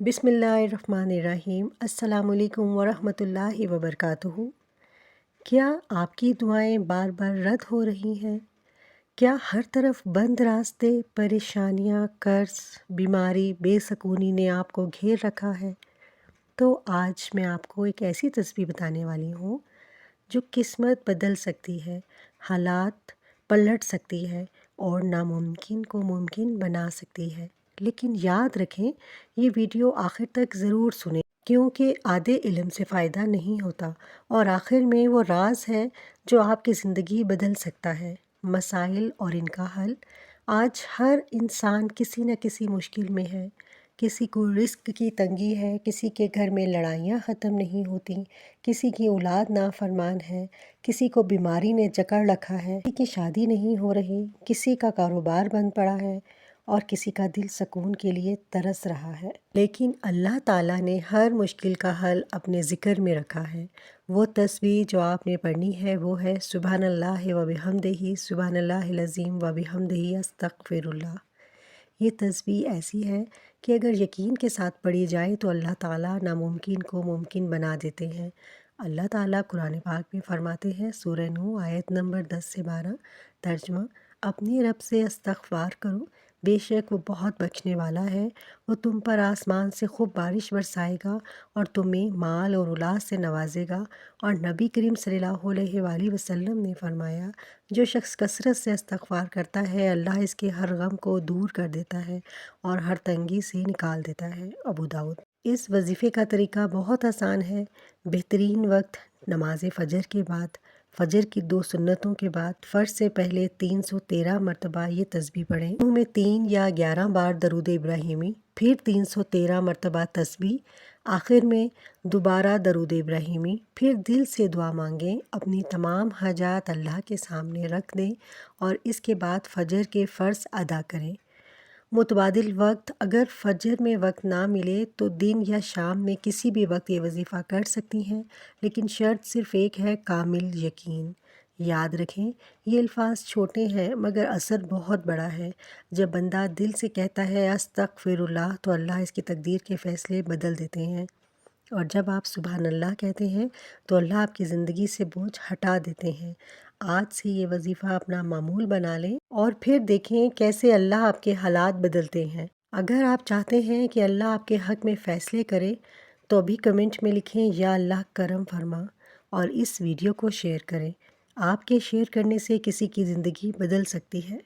बिस्मिल्लाहिर्रहमानिर्रहीम। अस्सलामु अलैकुम वरहमतुल्लाहि वबरकातुहू। क्या आपकी दुआएं बार बार रद्द हो रही हैं? क्या हर तरफ बंद रास्ते, परेशानियां, कर्ज, बीमारी, बेसकूनी ने आपको घेर रखा है? तो आज मैं आपको एक ऐसी तस्बीह बताने वाली हूँ जो किस्मत बदल सकती है, हालात पलट सकती है और नामुमकिन को मुमकिन बना सकती है। लेकिन याद रखें, ये वीडियो आखिर तक ज़रूर सुनें, क्योंकि आधे इल्म से फ़ायदा नहीं होता और आखिर में वो राज है जो आपकी ज़िंदगी बदल सकता है। मसाइल और इनका हल। आज हर इंसान किसी न किसी मुश्किल में है। किसी को रिस्क की तंगी है, किसी के घर में लड़ाइयाँ ख़त्म नहीं होती, किसी की औलाद नाफरमान है, किसी को बीमारी ने जकड़ रखा है, किसी की शादी नहीं हो रही, किसी का कारोबार बंद पड़ा है और किसी का दिल सुकून के लिए तरस रहा है। लेकिन अल्लाह ताला ने हर मुश्किल का हल अपने ज़िक्र में रखा है। वो तस्बीह जो आपने पढ़नी है वो है सुबहानल्लाह व बिहम्दिही सुबहानल्लाहिल अज़ीम व बिहम्दिही अस्तगफिरुल्लाह। ये तस्बीह ऐसी है कि अगर यकीन के साथ पढ़ी जाए तो अल्लाह ताला नामुमकिन को मुमकिन बना देते हैं। अल्लाह ताला कुरान पाक में फ़रमाते हैं, सूरह नूह आयत नंबर 10 से 12। तर्जुमा: अपने रब से इस्तग़फ़ार करो, बेशक वो बहुत बख्शने वाला है। वो तुम पर आसमान से खूब बारिश बरसाएगा और तुम्हें माल और औलाद से नवाजेगा। और नबी करीम सल्लल्लाहु अलैहि वसल्लम ने फ़रमाया, जो शख्स कसरत से इस्तग़फ़ार करता है, अल्लाह इसके हर गम को दूर कर देता है और हर तंगी से निकाल देता है। अबू दाऊद। इस वजीफ़े का तरीका बहुत आसान है। बेहतरीन वक्त नमाज फ़जर के बाद, फ़जर की 2 सुन्नतों के बाद, फ़र्ज से पहले 313 मरतबा ये तस्बीह पढ़ें। शुरू में 3 या 11 बार दरूद इब्राहिमी, फिर 313 मरतबा तस्बीह, आखिर में दोबारा दरूद इब्राहिमी। फिर दिल से दुआ मांगें, अपनी तमाम हाजात अल्लाह के सामने रख दें और इसके बाद फ़जर के फ़र्ज़ अदा करें। मुतबादिल वक्त: अगर फ़जर में वक्त ना मिले तो दिन या शाम में किसी भी वक्त ये वजीफ़ा कर सकती हैं, लेकिन शर्त सिर्फ़ एक है, कामिल यकीन। याद रखें, ये अल्फाज छोटे हैं मगर असर बहुत बड़ा है। जब बंदा दिल से कहता है अस्तगफिरुल्लाह तो अल्लाह इसकी तकदीर के फ़ैसले बदल देते हैं। और जब आप सुबहान अल्लाह कहते हैं तो अल्लाह आपकी ज़िंदगी से बोझ हटा देते हैं। आज से ये वजीफ़ा अपना मामूल बना लें और फिर देखें कैसे अल्लाह आपके हालात बदलते हैं। अगर आप चाहते हैं कि अल्लाह आपके हक़ में फ़ैसले करे तो अभी कमेंट में लिखें, या अल्लाह करम फरमा, और इस वीडियो को शेयर करें। आपके शेयर करने से किसी की ज़िंदगी बदल सकती है।